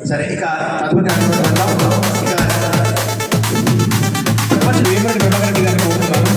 సరే, ఇక తదుపరి వేమరెడ్డి ప్రభాకర్ రెడ్డి గారిని కోరుతున్నాను.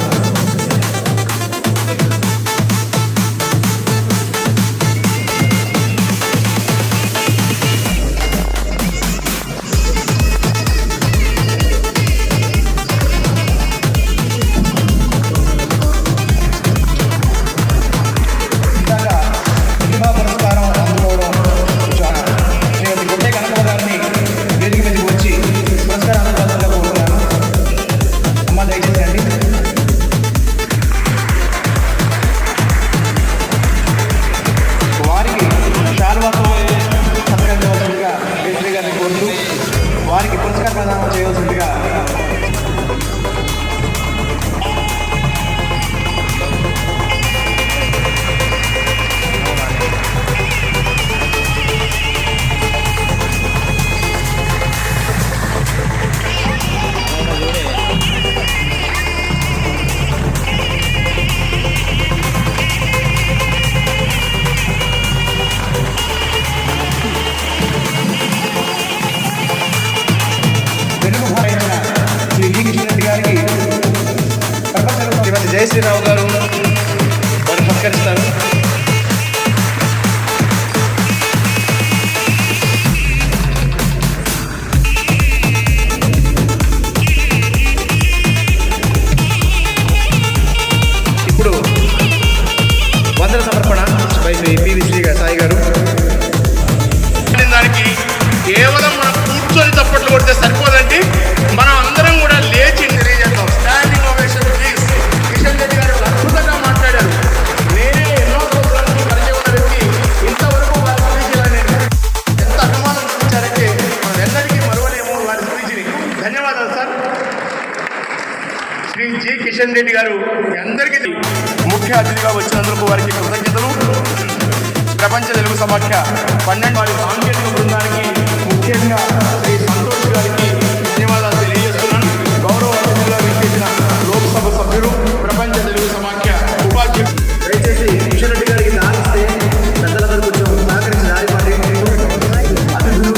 వారికి పురస్కార ప్రదానం చేయవలసిందిగా జయశ్రీరావు గారు వారిని సత్కరిస్తారు. ఇప్పుడు వందన సమర్పణ శ్రీ పివి శ్రీ సాయి గారు. దానికి కేవలం మనం కూర్చొని చప్పట్లు కొడితే సరిపోదండి, మనం అందరం కూడా లేచి తెలియజేద్దాం. Standing ovation please. Kishan Reddy గారు అద్భుతంగా మాట్లాడారు. నేనే ఎన్నో రోజులకు పరిచయం ఉన్న వ్యక్తి, ఇంతవరకు వారి స్పీచ్లో నేను ఎంత అభిమానం చూపించారంటే మనం ఎన్నటికీ మరవలేము వారి స్పీచ్ని. ధన్యవాదాలు సార్. శ్రీ జి కిషన్ రెడ్డి గారు మీ అందరికీ ముఖ్య అతిథిగా వచ్చినందుకు వారికి కృతజ్ఞతలు. ప్రపంచ తెలుగు సమాఖ్య 12 వారి సాంకేతిక బృందానికి ముఖ్యంగా శ్రీ సంతోష్ గారికి ధన్యవాదాలు తెలియజేస్తున్నాను. గౌరవ అతిథులుగా విచ్చేసిన లోక్సభ సభ్యులు, ప్రపంచ తెలుగు సమాఖ్య ఉపాధ్యక్షులు. దయచేసి కిషన్ రెడ్డి గారికి దానిస్తే పెద్దలందరూ కొంచెం సహకరించి దారి పడి అతిథులు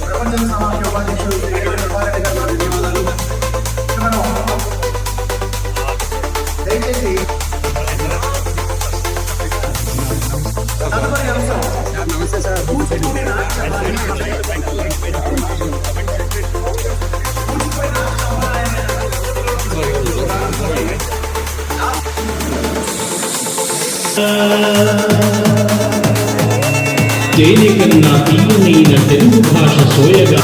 ప్రపంచ సమాఖ్య ఉపాధ్యక్షులు ధన్యవాదాలు. దయచేసి తదుపరి అంశం కూచిపూడి దేనికన్నా తీయనైన తెలుగు భాష సోయగా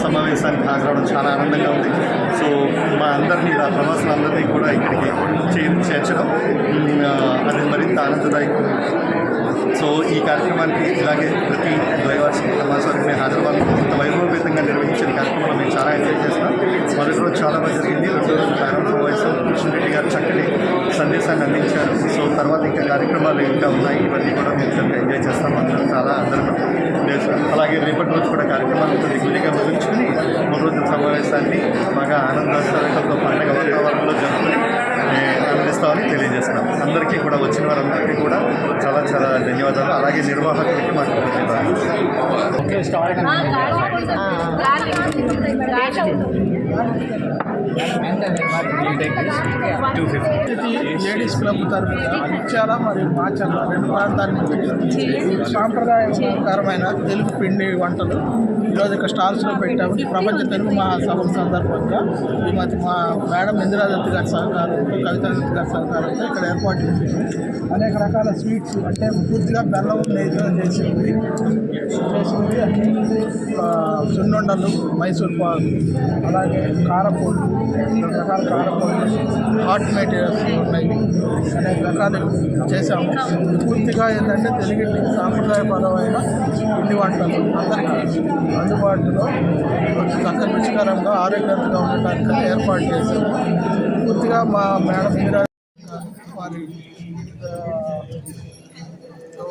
సమావేశానికి హాజరవడం చాలా ఆనందంగా ఉంది. సో మా అందరినీ నా ప్రవాసులందరినీ కూడా ఇక్కడికి చేర్చడం అది మరింత ఆనందదాయకం. సో ఈ కార్యక్రమానికి ఇలాగే ప్రతి ద్వైవార్షిక సమావేశానికి మేము హాజరవ్వాలని కొంత వైభవపేతంగా నిర్వహించిన కార్యక్రమం మేము చాలా ఎంజాయ్ చేస్తాం. మొదటి రోజు చాలా బాగా జరిగింది. రెండో రోజు ప్రారంభం వయసు కిషన్ రెడ్డి గారు చక్కటి సందేశాన్ని అందించారు. సో తర్వాత ఇంకా కార్యక్రమాలు ఇంకా ఉన్నాయి, ఇవన్నీ కూడా మేము ఎంజాయ్ చేస్తాం. అందరం అలాగే రేపటి రోజు కూడా కార్యక్రమాలతో దిగులుగా ముగించుకుని మూడు రోజుల సమావేశాన్ని బాగా ఆనందోత్సవాలతో పండుగ వాతావరణంలో జరుపుకుని ఆనందిస్తామని తెలియజేస్తున్నాం. అందరికీ కూడా వచ్చిన వారందరికీ కూడా చాలా చాలా ధన్యవాదాలు. అలాగే నిర్వాహకులకి మాకు లేడీస్ క్లబ్ తరఫున ముత్యాల మరియు మాచర్ల రెండు ప్రాంతాల నుంచి సాంప్రదాయకరమైన తెలుగు పిండి వంటలు ఈరోజు ఇక్కడ స్టాల్స్లో పెట్టాము. ప్రపంచ తెలుగు మహాసభ సందర్భంగా శ్రీమతి మా మేడం ఇందిరాదత్తి గారి సహకారంతో, కవితాదత్తి గారి సహకారంతో ఇక్కడ ఏర్పాటు చేసింది. అనేక రకాల స్వీట్స్ అంటే పూర్తిగా బెల్లం నెయ్యితో చేసింది సున్నుండలు, మైసూర్ పాకు, అలాగే కారపొడి, రకరకాల కారపొడి, హాట్ మెటీరియల్స్ ఉన్నాయి, అనేక రకాలు చేశాము. పూర్తిగా ఏంటంటే తెలుగు సాంప్రదాయపరమైన పిండి వంటలు అందరికీ అందుబాటులో చక్కగా రుచికరంగా ఆరోగ్యంగా ఉండటానికి ఏర్పాటు చేశాము. పూర్తిగా మా మేడం మీరా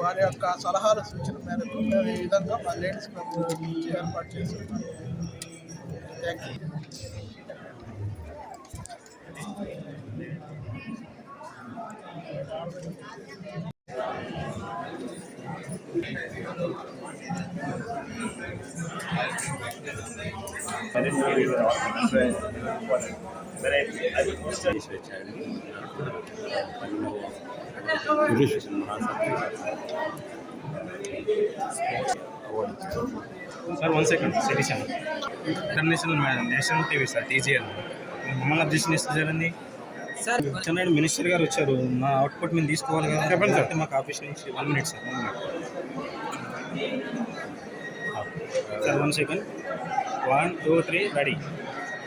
వారి యొక్క సలహాలు సూచన మేరకు మేము ఈ విధంగా మా లేడీస్ క్లబ్ నుంచి ఏర్పాటు చేస్తున్నాం. Thank you. Sir 1 second citizen international national TV sir TGL మమ్మల్ని అబ్జెక్షన్ ఇస్తే జరిగింది సార్. చెన్నై మినిస్టర్ గారు వచ్చారు, మా అవుట్పుట్ మేము తీసుకోవాలి కదా. చెప్పండి సార్. మాకు ఆఫీస్ నుంచి 1 minute sir. 1 minute sir. 1 second. 1 2 3 ready.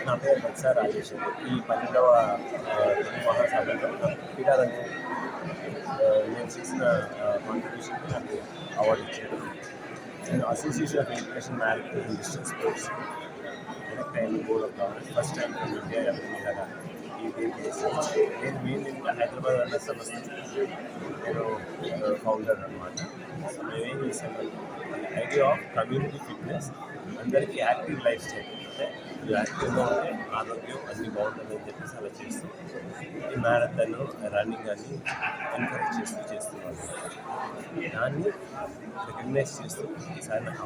నా పేరు బత్సా రాజేష్. ఈ 12వ తెలుగు మహాసభలో క్రీడారంగం నేను చేసిన కాంట్రిబ్యూషన్కి నాకు అవార్డు ఇచ్చారు. నేను association of education marriage in distance sports elect అయిన board of government first time in India కదా. ఈ నేను మెయిన్ ఇంకా హైదరాబాద్ అన్న సంస్థ నేను ఫౌండర్ అనమాట. సో మేమేం చేసాము, ఐడియా ఆఫ్ కమ్యూనిటీ ఫిట్నెస్, అందరికీ యాక్టివ్ లైఫ్ స్టైల్, అంటే యాక్టివ్గా ఉంటే ఆరోగ్యం అన్నీ బాగుంటుందని చెప్పేసి అలా చేస్తాం. ఈ మ్యారథాన్ రన్నింగ్ అని ఎంకరేజ్ చేస్తున్నాను. దాన్ని రికగ్నైజ్ చేస్తూ ఈసారి నాకు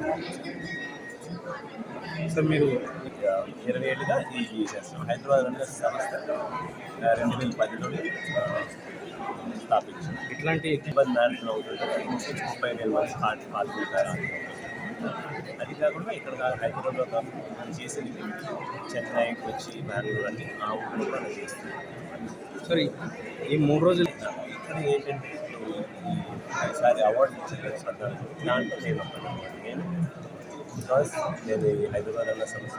సార్ మీరు 20 ఏళ్ళుగా ఈ చేస్తాం. హైదరాబాద్ అన్న సంస్థ 2010లో స్థాపించాం. ఇట్లాంటి ఇబ్బంది మ్యారథాన్ అవుతుంటే 35 మంత్స్ హార్ట్ అది కాకుండా ఇక్కడ హైదరాబాద్లో కాకుండా చేసేది చెన్నై, కొచ్చి, బెంగళూరు అన్ని ఆ ఊళ్ళో కూడా చేస్తుంది. సార్ ఈ 3 రోజులు ఇక్కడ ఏంటంటే ఈసారి అవార్డు ఇచ్చారు దాంట్లో నేను బికాస్ నేను ఈ హైదరాబాద్ అన్న సంస్థ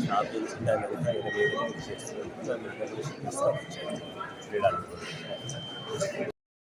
స్థాపించి దాని అంతా చేస్తున్నాను. క్రీడలు